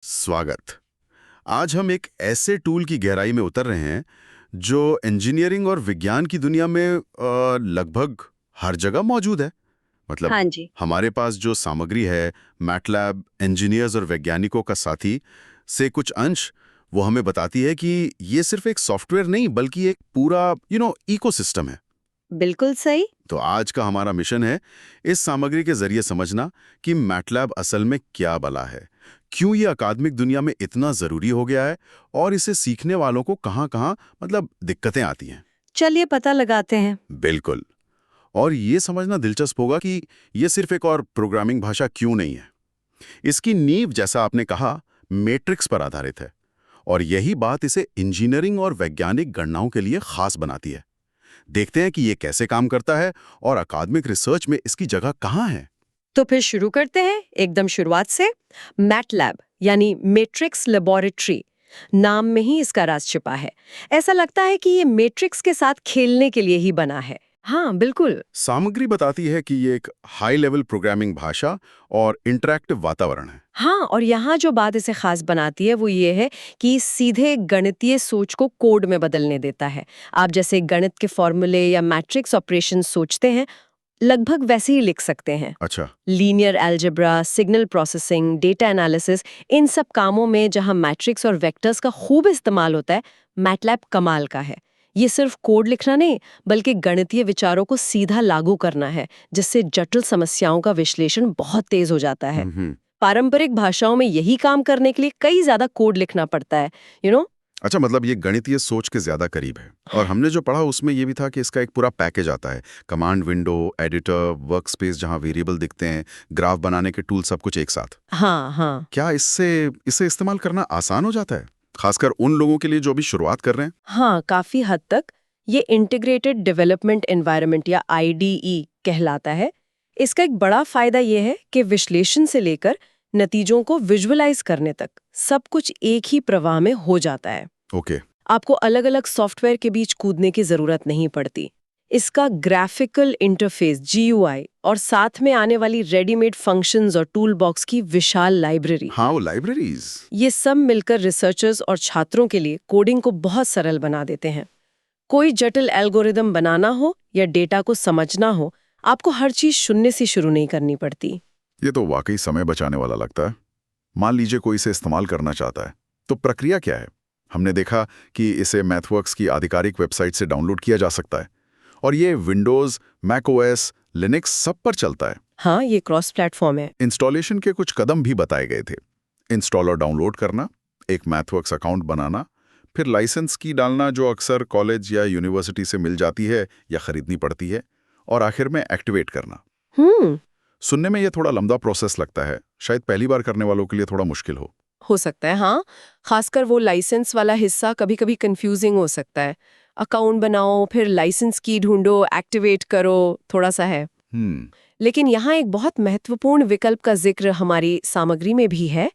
स्वागत। आज हम एक ऐसे टूल की गहराई में उतर रहे हैं जो इंजीनियरिंग और विज्ञान की दुनिया में लगभग हर जगह मौजूद है। मतलब हाँ जी। हमारे पास जो सामग्री है, मैटलैब इंजीनियर्स और वैज्ञानिकों का साथी से कुछ अंश वो हमें बताती है कि ये सिर्फ एक सॉफ्टवेयर नहीं बल्कि एक पूरा इकोसिस्टम है। बिल्कुल सही। तो आज का हमारा मिशन है इस सामग्री के जरिए समझना कि मैटलैब असल में क्या बला है, क्यों ये अकादमिक दुनिया में इतना जरूरी हो गया है और इसे सीखने वालों को कहाँ-कहाँ दिक्कतें आती हैं। चलिए पता लगाते हैं। बिल्कुल। और ये समझना दिलचस्प होगा कि ये सिर्फ एक और प्रोग्रामिंग भाषा क्यों नहीं है। इसकी नींव, जैसा आपने कहा, मैट्रिक्स पर आधारित है और यही बात इसे इंजीनियरिंग और वैज्ञानिक गणनाओं के लिए खास बनाती है। देखते हैं कि ये कैसे काम करता है और अकादमिक रिसर्च में इसकी जगह कहाँ है। तो फिर शुरू करते हैं एकदम शुरुआत से। मैटलैब यानी मैट्रिक्स लेबोरेटरी, नाम में ही इसका राज छिपा है। ऐसा लगता है कि ये मैट्रिक्स के साथ खेलने के लिए ही बना है। हाँ बिल्कुल। सामग्री बताती है कि ये एक हाई लेवल प्रोग्रामिंग भाषा और इंटरैक्टिव वातावरण है। हाँ, और यहाँ जो बात इसे खास बनाती है वो ये है कि सीधे गणितीय सोच को कोड में बदलने देता है। आप जैसे गणित के फॉर्मूले या मैट्रिक्स ऑपरेशन सोचते हैं, लगभग वैसे ही लिख सकते हैं। अच्छा। Linear algebra, signal processing, data analysis, इन सब कामों में जहां मैट्रिक्स और वेक्टर्स का खूब इस्तेमाल होता है, मैटलैब कमाल का है। ये सिर्फ कोड लिखना नहीं, बल्कि गणितीय विचारों को सीधा लागू करना है, जिससे जटिल समस्याओं का विश्लेषण बहुत तेज हो जाता है। पारंपरिक भाषाओं में यही काम करने के लिए कई ज्यादा कोड लिखना पड़ता है, अच्छा, मतलब ये गणितीय सोच के ज्यादा करीब है। और हमने जो पढ़ा उसमें ये भी था कि इसका एक पूरा पैकेज आता है। कमांड विंडो, एडिटर, वर्कस्पेस जहां वेरिएबल दिखते हैं, ग्राफ बनाने के टूल, सब कुछ एक साथ। हाँ हाँ। क्या इससे इसे इस्तेमाल करना आसान हो जाता है, खासकर उन लोगों के लिए जो भी शुरुआत कर रहे हैं? हाँ, काफी हद तक। ये इंटीग्रेटेड डेवलपमेंट एनवायरनमेंट या आईडीई कहलाता है। इसका एक बड़ा फायदा ये है कि विश्लेषण से लेकर नतीजों को विजुअलाइज करने तक सब कुछ एक ही प्रवाह में हो जाता है। ओके। आपको अलग-अलग सॉफ्टवेयर के बीच कूदने की जरूरत नहीं पड़ती। इसका ग्राफिकल इंटरफेस जीयूआई और साथ में आने वाली रेडीमेड फंक्शंस और टूल बॉक्स की विशाल लाइब्रेरी, हाँ, वो लाइब्रेरीज। ये सब मिलकर रिसर्चर्स और छात्रों के लिए कोडिंग को बहुत सरल बना देते हैं। कोई जटिल एल्गोरिदम बनाना हो या डेटा को समझना हो, आपको हर चीज शून्य से शुरू नहीं करनी पड़ती। ये तो वाकई समय बचाने वाला लगता है। मान लीजिए कोई इसे इस्तेमाल करना चाहता है, तो प्रक्रिया क्या है? हमने देखा कि इसे मैथवर्क्स की आधिकारिक वेबसाइट से डाउनलोड किया जा सकता है और ये विंडोज, मैकओएस, लिनक्स सब पर चलता है। हाँ, ये क्रॉस प्लेटफॉर्म है। इंस्टॉलेशन के कुछ कदम भी बताए गए थे। इंस्टॉलर डाउनलोड करना, एक मैथवर्क्स अकाउंट बनाना, फिर लाइसेंस की डालना जो अक्सर कॉलेज या यूनिवर्सिटी से मिल जाती है या खरीदनी पड़ती है, और आखिर में एक्टिवेट करना। सुनने में ये थोड़ा लंबा प्रोसेस लगता है, शायद पहली बार करने वालों के लिए थोड़ा मुश्किल हो सकता है। हाँ, खासकर वो लाइसेंस वाला हिस्सा कभी-कभी कंफ्यूजिंग हो सकता है। अकाउंट बनाओ, फिर लाइसेंस की ढूंढो, एक्टिवेट करो, थोड़ा सा है। लेकिन यहाँ एक बहुत महत्वपूर्ण विकल्प का जिक्र हमारी सामग्री में भी है,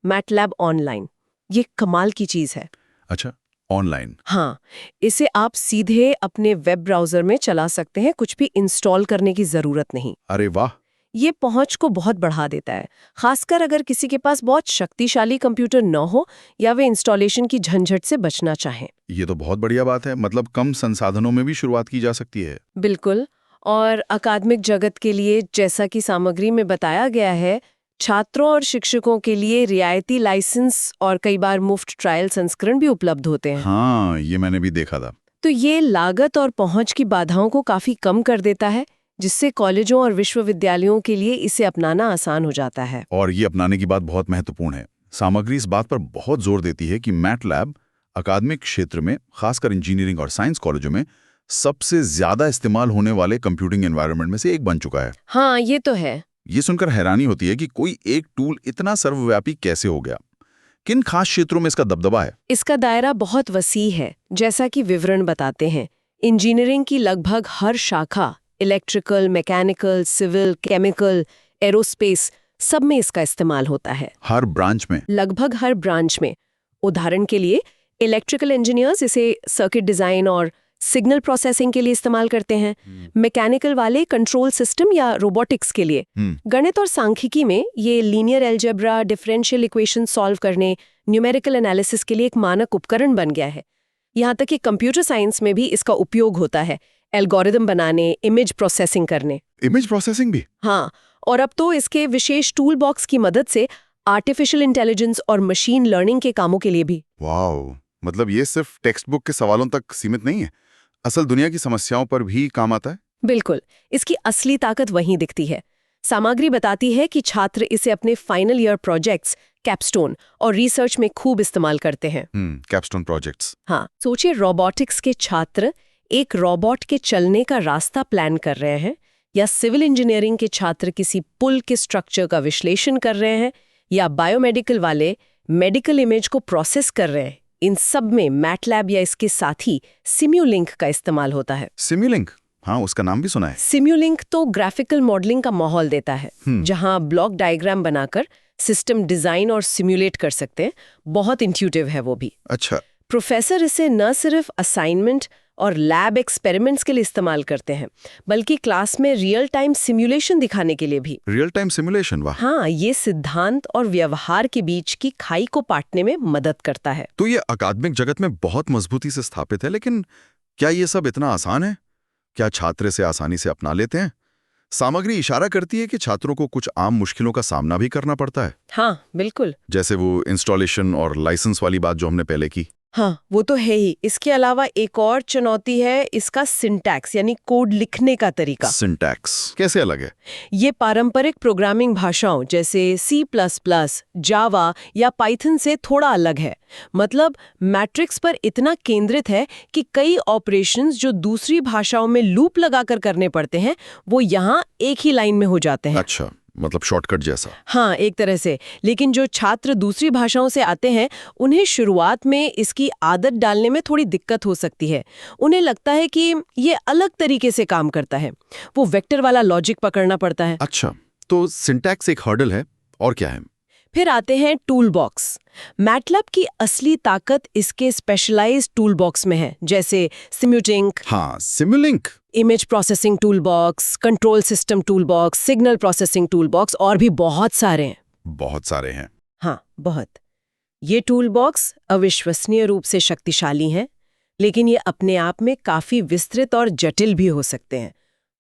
मैटलैब ऑनलाइन। ये कमाल की चीज है। अच्छा, ऑनलाइन? हाँ, इसे आप सीधे अपने वेब ब्राउजर में चला सकते हैं, कुछ भी इंस्टॉल करने की जरूरत नहीं। अरे वाह! ये पहुंच को बहुत बढ़ा देता है, खासकर अगर किसी के पास बहुत शक्तिशाली कंप्यूटर न हो या वे इंस्टॉलेशन की झंझट से बचना चाहें। ये तो बहुत बढ़िया बात है। मतलब कम संसाधनों में भी शुरुआत की जा सकती है। बिल्कुल। और अकादमिक जगत के लिए, जैसा कि सामग्री में बताया गया है, छात्रों और शिक्षकों के लिए रियायती लाइसेंस और कई बार मुफ्त ट्रायल संस्करण भी उपलब्ध होते हैं। हाँ, ये मैंने भी देखा था। तो ये लागत और पहुंच की बाधाओं को काफी कम कर देता है, जिससे कॉलेजों और विश्वविद्यालयों के लिए इसे अपनाना आसान हो जाता है। और ये अपनाने की बात बहुत महत्वपूर्ण है। सामग्री इस बात पर बहुत जोर देती है कि मैटलैब अकादमिक क्षेत्र में, खासकर इंजीनियरिंग और साइंस कॉलेजों में, सबसे ज्यादा इस्तेमाल होने वाले कंप्यूटिंग एनवायरनमेंट में से एक बन चुका है। हाँ, ये तो है। ये सुनकर हैरानी होती है कि कोई एक टूल इतना सर्वव्यापी कैसे हो गया। किन खास क्षेत्रों में इसका दबदबा है? इसका दायरा बहुत वसी है, जैसा कि विवरण बताते हैं। इंजीनियरिंग की लगभग हर शाखा, electrical, mechanical, civil, chemical, aerospace, सब में इसका इस्तेमाल होता है। हर ब्रांच में? लगभग हर ब्रांच में। उदाहरण के लिए, इलेक्ट्रिकल इंजीनियर्स इसे सर्किट डिजाइन और सिग्नल प्रोसेसिंग के लिए इस्तेमाल करते हैं, मैकेनिकल वाले कंट्रोल सिस्टम या रोबोटिक्स के लिए। गणित और सांख्यिकी में ये linear algebra, differential equation solve करने, न्यूमेरिकल एनालिसिस के लिए एक मानक उपकरण बन गया है। यहाँ तक कि कंप्यूटर साइंस में भी इसका उपयोग होता है, एल्गोरिदम बनाने, इमेज प्रोसेसिंग करने। इमेज प्रोसेसिंग भी? हाँ, और अब तो इसके विशेष टूल बॉक्स की मदद से आर्टिफिशियल इंटेलिजेंस और मशीन लर्निंग के कामों के लिए भी। वाओ, मतलब ये सिर्फ टेक्स्ट बुक के सवालों तक सीमित नहीं है, असल दुनिया की समस्याओं पर भी काम आता है। बिल्कुल, इसकी असली ताकत वहीं दिखती है। सामग्री बताती है कि छात्र इसे अपने फाइनल ईयर प्रोजेक्ट्स, कैपस्टोन और रिसर्च में खूब इस्तेमाल करते हैं। Capstone projects. हाँ, सोचिए रोबोटिक्स के छात्र एक रोबोट के चलने का रास्ता प्लान कर रहे हैं, या सिविल इंजीनियरिंग के छात्र किसी पुल के स्ट्रक्चर का विश्लेषण कर रहे हैं, या बायोमेडिकल वाले मेडिकल इमेज को प्रोसेस कर रहे हैं। इन सब में मैटलैब या इसके साथी सिम्युलिंक का इस्तेमाल होता है। सिम्युलिंक? हाँ, उसका नाम भी सुना है। सिम्युलिंक तो ग्राफिकल मॉडलिंग का माहौल देता है, जहां ब्लॉक डायग्राम बनाकर सिस्टम डिजाइन और सिम्युलेट कर सकते हैं। बहुत इंट्यूटिव है वो भी। अच्छा। प्रोफेसर इसे न सिर्फ असाइनमेंट और लैब एक्सपेरिमेंट्स के लिए इस्तेमाल करते हैं, बल्कि क्लास में रियल टाइम सिम्युलेशन दिखाने के लिए भी। Real time simulation? वाह। हाँ, ये सिद्धांत और व्यवहार के बीच की खाई को पाटने में मदद करता है। तो ये अकादमिक जगत में बहुत मजबूती से स्थापित है, लेकिन क्या ये सब इतना आसान है? क्या छात्र इसे आसानी से अपना लेते हैं? सामग्री इशारा करती है कि छात्रों को कुछ आम मुश्किलों का सामना भी करना पड़ता है। हाँ, बिल्कुल। जैसे वो इंस्टॉलेशन और लाइसेंस वाली बात जो हमने पहले की। हाँ, वो तो है ही। इसके अलावा एक और चुनौती है इसका सिंटैक्स, यानी कोड लिखने का तरीका। सिंटैक्स कैसे अलग है? ये पारंपरिक प्रोग्रामिंग भाषाओं जैसे C++, जावा या पाइथन से थोड़ा अलग है। मतलब मैट्रिक्स पर इतना केंद्रित है कि कई ऑपरेशंस जो दूसरी भाषाओं में लूप लगाकर करने पड़ते हैं, वो यहाँ एक ही लाइन में हो जाते हैं। अच्छा, मतलब शॉर्टकट जैसा। हाँ, एक तरह से। लेकिन जो छात्र दूसरी भाषाओं से आते हैं, उन्हें शुरुआत में इसकी आदत डालने में थोड़ी दिक्कत हो सकती है। उन्हें लगता है कि ये अलग तरीके से काम करता है, वो वेक्टर वाला लॉजिक पकड़ना पड़ता है। अच्छा, तो सिंटैक्स एक हर्डल है, और क्या है? फिर आते हैं टूल बॉक्स। मैटलैब की असली ताकत इसके स्पेशलाइज्ड टूल बॉक्स में है, जैसे सिम्युलिंक। हाँ, Simulink. Image processing toolbox, control system toolbox, signal processing toolbox, और भी बहुत सारे हैं। बहुत सारे हैं। हाँ, बहुत। ये टूल बॉक्स अविश्वसनीय रूप से शक्तिशाली हैं, लेकिन ये अपने आप में काफी विस्तृत और जटिल भी हो सकते हैं।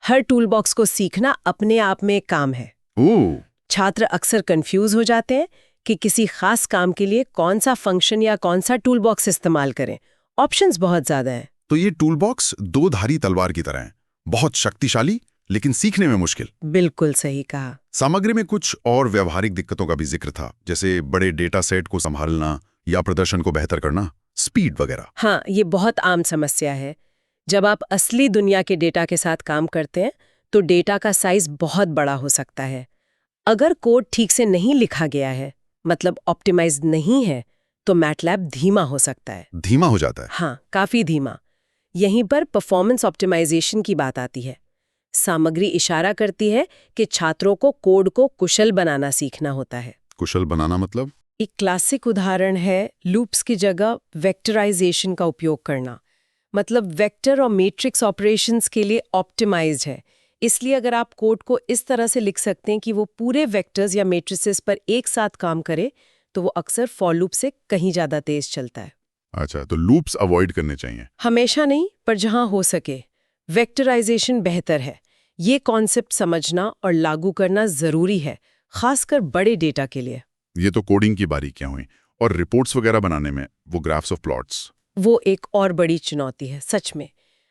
हर टूल बॉक्स को सीखना अपने आप में एक काम है। ओह। छात्र अक्सर कंफ्यूज हो जाते हैं कि किसी खास काम के लिए कौन सा फंक्शन या कौन सा टूल बॉक्स इस्तेमाल करें। ऑप्शंस बहुत ज्यादा हैं। तो ये टूल बॉक्स दो धारी तलवार की तरह है, बहुत शक्तिशाली लेकिन सीखने में मुश्किल। बिल्कुल सही कहा। सामग्री में कुछ और व्यवहारिक दिक्कतों का भी जिक्र था, जैसे बड़े डेटा सेट को संभालना या प्रदर्शन को बेहतर करना, स्पीड वगैरह। हाँ, ये बहुत आम समस्या है। जब आप असली दुनिया के डेटा के साथ काम करते हैं, तो डेटा का साइज बहुत बड़ा हो सकता है। अगर कोड ठीक से नहीं लिखा गया है, मतलब ऑप्टिमाइज्ड नहीं है, तो मैटलैब धीमा हो सकता है। धीमा हो जाता है? हाँ, काफी धीमा। यहीं पर परफॉर्मेंस ऑप्टिमाइजेशन की बात आती है। सामग्री इशारा करती है कि छात्रों को कोड को कुशल बनाना सीखना होता है। कुशल बनाना मतलब? एक क्लासिक उदाहरण है लूप्स की जगह वेक्टराइजेशन का उपयोग करना। मतलब वेक्टर और मैट्रिक्स ऑपरेशंस के लिए ऑप्टिमाइज्ड है। इसलिए अगर आप कोड को इस तरह से लिख सकते हैं कि वो पूरे वेक्टर्स या मैट्रिसेस पर एक साथ काम करे, तो वो अक्सर फॉर लूप से कहीं ज्यादा तेज चलता है। अच्छा, तो लूप्स अवॉइड करने चाहिए? हमेशा नहीं, पर जहां हो सके वेक्टराइजेशन बेहतर है। ये कॉन्सेप्ट समझना और लागू करना जरूरी है, खासकर बड़े डेटा के लिए। ये तो कोडिंग की बारीकियां हुई, और रिपोर्ट्स वगैरह बनाने में वो ग्राफ्स ऑफ प्लॉट्स, वो एक और बड़ी चुनौती है। सच में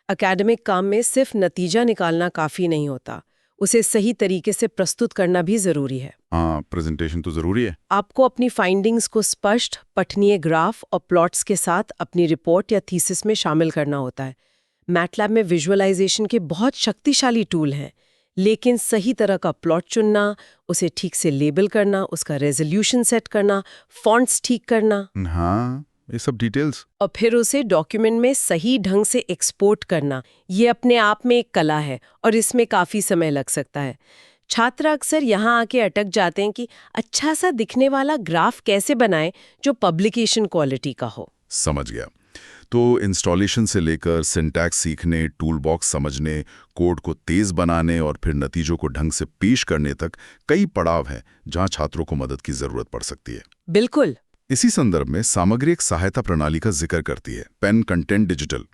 एकेडमिक काम में सिर्फ नतीजा निकालना काफी नहीं होता, उसे सही तरीके से प्रस्तुत करना भी जरूरी है। हाँ, प्रेजेंटेशन तो जरूरी है। आपको अपनी फाइंडिंग्स को स्पष्ट, पठनीय ग्राफ और प्लॉट्स के साथ अपनी रिपोर्ट या थीसिस में शामिल करना होता है। मैटलैब में विजुअलाइजेशन के बहुत शक्तिशाली टूल हैं, लेकिन सही तरह का प्लॉट चुनना, उसे ठीक से लेबल करना, उसका रेजोल्यूशन सेट करना, फॉन्ट्स ठीक करना, हाँ, ये सब डिटेल्स, और फिर उसे डॉक्यूमेंट में सही ढंग से एक्सपोर्ट करना, ये अपने आप में एक कला है और इसमें काफी समय लग सकता है। छात्र अक्सर यहाँ आके अटक जाते हैं कि अच्छा सा दिखने वाला ग्राफ कैसे बनाएं जो पब्लिकेशन क्वालिटी का हो। समझ गया। तो इंस्टॉलेशन से लेकर सिंटैक्स सीखने, टूल बॉक्स समझने, कोड को तेज बनाने और फिर नतीजों को ढंग से पेश करने तक कई पड़ाव हैं जहां छात्रों को मदद की जरूरत पड़ सकती है। बिल्कुल। इसी संदर्भ में सामग्री एक सहायता प्रणाली का जिक्र करती है, पेन कंटेंट डिजिटल।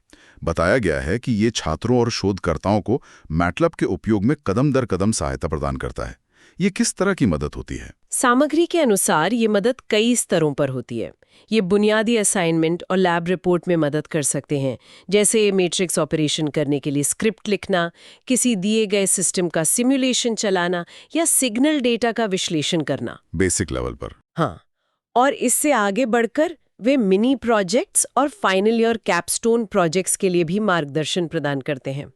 बताया गया है कि ये छात्रों और शोधकर्ताओं को मैटलैब के उपयोग में कदम दर कदम सहायता प्रदान करता है। ये किस तरह की मदद होती है? सामग्री के अनुसार ये मदद कई स्तरों पर होती है। ये बुनियादी असाइनमेंट और लैब रिपोर्ट में मदद कर सकते हैं, जैसे मैट्रिक्स ऑपरेशन करने के लिए स्क्रिप्ट लिखना, किसी दिए गए सिस्टम का सिमुलेशन चलाना या सिग्नल डेटा का विश्लेषण करना। बेसिक लेवल पर। हाँ, और इससे आगे बढ़कर वे मिनी प्रोजेक्ट्स और फाइनल ईयर कैपस्टोन प्रोजेक्ट्स के लिए भी मार्गदर्शन प्रदान करते हैं।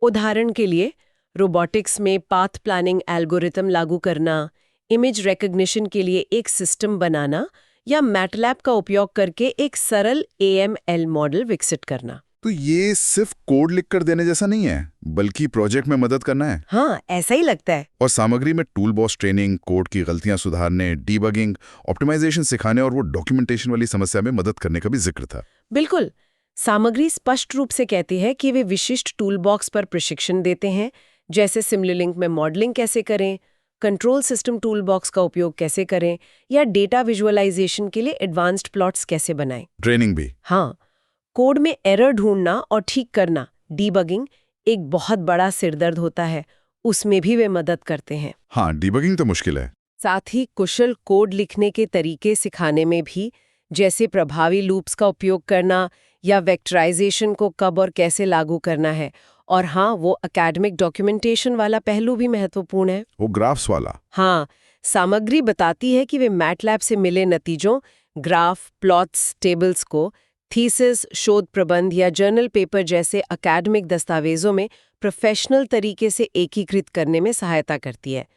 उदाहरण के लिए रोबोटिक्स में पाथ प्लानिंग एल्गोरिथम लागू करना, इमेज रिकॉग्निशन के लिए एक सिस्टम बनाना या मैटलैब का उपयोग करके एक सरल AML मॉडल विकसित करना। तो ये सिर्फ कोड लिखकर देने जैसा नहीं है, बल्कि प्रोजेक्ट में मदद करना है। हाँ, ऐसा ही लगता है। और सामग्री में टूल बॉक्स ट्रेनिंग, कोड की गलतियां सुधारने, डीबगिंग, ऑप्टिमाइजेशन सिखाने और वो डॉक्यूमेंटेशन वाली समस्या में मदद करने का भी जिक्र था। बिल्कुल। सामग्री स्पष्ट रूप से कहती है कि वे विशिष्ट टूल बॉक्स पर प्रशिक्षण देते हैं, जैसे सिमुलिंक में मॉडलिंग कैसे करें, कंट्रोल सिस्टम टूल बॉक्स का उपयोग कैसे करें या डेटा विजुअलाइजेशन के लिए एडवांस्ड प्लॉट्स कैसे बनाएं। ट्रेनिंग भी। हाँ, कोड में एरर ढूंढना और ठीक करना, डीबगिंग, एक बहुत बड़ा सिरदर्द होता है, उसमें भी वे मदद करते हैं। हाँ, डीबगिंग तो मुश्किल है। साथ ही कुशल कोड लिखने के तरीके सिखाने में भी, जैसे प्रभावी लूप्स का उपयोग करना या वेक्टराइजेशन को कब और कैसे लागू करना है। और हाँ, वो एकेडमिक डॉक्यूमेंटेशन वाला पहलू भी महत्वपूर्ण है। वो ग्राफ्स वाला। हाँ, सामग्री बताती है कि वे मैटलैब से मिले नतीजों, ग्राफ, प्लॉट्स, टेबल्स को थीसिस, शोध प्रबंध या जर्नल पेपर जैसे एकेडमिक दस्तावेजों में प्रोफेशनल तरीके से एकीकृत करने में सहायता करती है।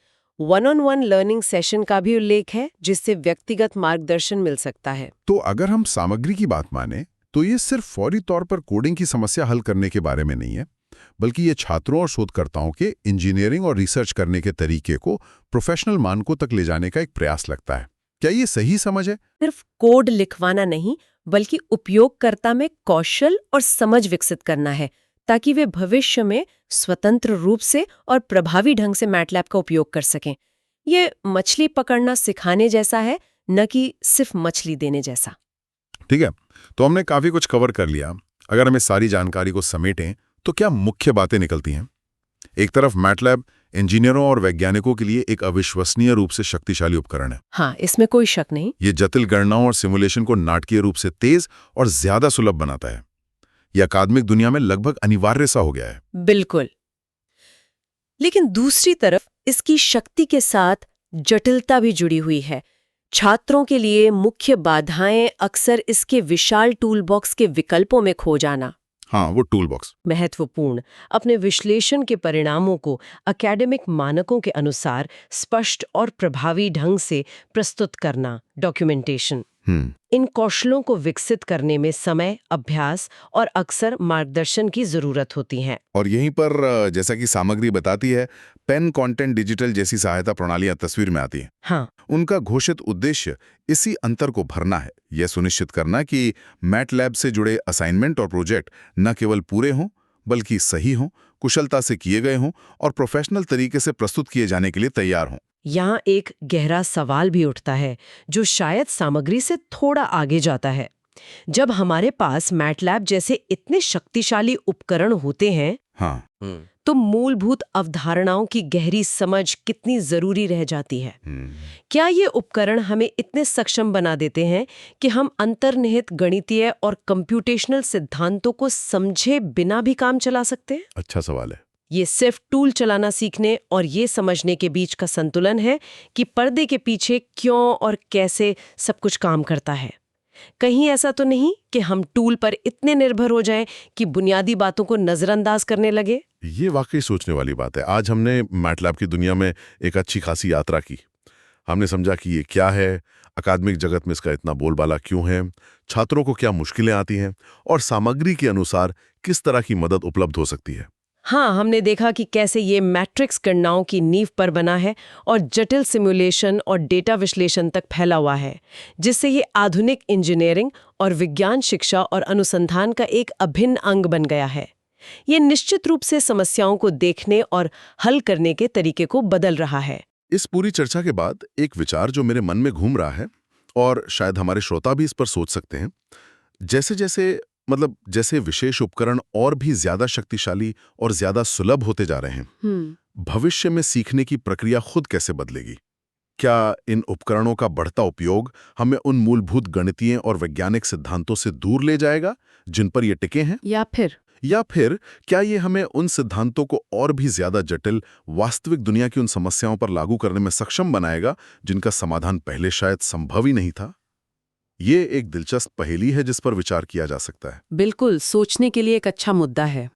वन-ऑन-वन लर्निंग सेशन का भी उल्लेख है, जिससे व्यक्तिगत मार्गदर्शन मिल सकता है। तो अगर हम सामग्री की बात माने, तो ये सिर्फ फौरी तौर पर कोडिंग की समस्या हल करने के बारे में नहीं है, बल्कि ये छात्रों और शोधकर्ताओं के इंजीनियरिंग और रिसर्च करने के तरीके को प्रोफेशनल मानकों तक ले जाने का एक प्रयास लगता है। क्या ये सही समझ है? सिर्फ कोड लिखवाना नहीं, बल्कि उपयोगकर्ता में कौशल और समझ विकसित करना है, ताकि वे भविष्य में स्वतंत्र रूप से और प्रभावी ढंग से मैटलैब का उपयोग कर सकें। ये मछली पकड़ना सिखाने जैसा है, न कि सिर्फ मछली देने जैसा। ठीक है, तो हमने काफी कुछ कवर कर लिया। अगर हमें सारी जानकारी को समेटें तो क्या मुख्य बातें निकलती हैं? एक तरफ मैटलैब इंजीनियरों और वैज्ञानिकों के लिए एक अविश्वसनीय रूप से शक्तिशाली उपकरण है। हाँ, इसमें कोई शक नहीं। ये जटिल गणनाओं और सिमुलेशन को नाटकीय रूप से तेज और ज्यादा सुलभ बनाता है। यह अकादमिक दुनिया में लगभग अनिवार्य सा हो गया है। बिल्कुल। लेकिन दूसरी तरफ इसकी शक्ति के साथ जटिलता भी जुड़ी हुई है। छात्रों के लिए मुख्य बाधाएं अक्सर इसके विशाल टूल बॉक्स के विकल्पों में खो जाना। हाँ, वो टूल बॉक्स। महत्वपूर्ण, अपने विश्लेषण के परिणामों को एकेडमिक मानकों के अनुसार स्पष्ट और प्रभावी ढंग से प्रस्तुत करना, डॉक्यूमेंटेशन। इन कौशलों को विकसित करने में समय, अभ्यास और अक्सर मार्गदर्शन की जरूरत होती है। और यहीं पर जैसा कि सामग्री बताती है, पेन कंटेंट डिजिटल जैसी सहायता प्रणालियां तस्वीर में आती हैं। हाँ, उनका घोषित उद्देश्य इसी अंतर को भरना है, यह सुनिश्चित करना कि मैटलैब से जुड़े असाइनमेंट और प्रोजेक्ट न केवल पूरे हों, बल्कि सही हों, कुशलता से किए गए हों और प्रोफेशनल तरीके से प्रस्तुत किए जाने के लिए तैयार हों। यहाँ एक गहरा सवाल भी उठता है, जो शायद सामग्री से थोड़ा आगे जाता है। जब हमारे पास मैटलैब जैसे इतने शक्तिशाली उपकरण होते हैं, हाँ, तो मूलभूत अवधारणाओं की गहरी समझ कितनी जरूरी रह जाती है। क्या ये उपकरण हमें इतने सक्षम बना देते हैं कि हम अंतर्निहित गणितीय और कंप्यूटेशनल सिद्धांतों को समझे बिना भी काम चला सकते हैं? अच्छा सवाल है। ये सिर्फ टूल चलाना सीखने और ये समझने के बीच का संतुलन है कि पर्दे के पीछे क्यों और कैसे सब कुछ काम करता है। कहीं ऐसा तो नहीं कि हम टूल पर इतने निर्भर हो जाएं कि बुनियादी बातों को नजरअंदाज करने लगे? ये वाकई सोचने वाली बात है। आज हमने मैटलैब की दुनिया में एक अच्छी खासी यात्रा की। हमने समझा कि ये क्या है, अकादमिक जगत में इसका इतना बोलबाला क्यों है, छात्रों को क्या मुश्किलें आती हैं और सामग्री के अनुसार किस तरह की मदद उपलब्ध हो सकती है। हाँ, हमने देखा कि कैसे ये मैट्रिक्स गणनाओं की नींव पर बना है और जटिल सिमुलेशन और डेटा विश्लेषण तक फैला हुआ है, जिससे ये आधुनिक इंजीनियरिंग और विज्ञान शिक्षा और अनुसंधान का एक अभिन्न अंग बन गया है। ये निश्चित रूप से समस्याओं को देखने और हल करने के तरीके को बदल रहा है। इस पूरी चर्चा के बाद एक विचार जो मेरे मन में घूम रहा है, और शायद हमारे श्रोता भी इस पर सोच सकते हैं, जैसे विशेष उपकरण और भी ज्यादा शक्तिशाली और ज्यादा सुलभ होते जा रहे हैं, भविष्य में सीखने की प्रक्रिया खुद कैसे बदलेगी? क्या इन उपकरणों का बढ़ता उपयोग हमें उन मूलभूत गणितीय और वैज्ञानिक सिद्धांतों से दूर ले जाएगा जिन पर ये टिके हैं? या फिर क्या ये हमें उन सिद्धांतों को और भी ज्यादा जटिल, वास्तविक दुनिया की उन समस्याओं पर लागू करने में सक्षम बनाएगा जिनका समाधान पहले शायद संभव ही नहीं था? ये एक दिलचस्प पहेली है जिस पर विचार किया जा सकता है। बिल्कुल, सोचने के लिए एक अच्छा मुद्दा है।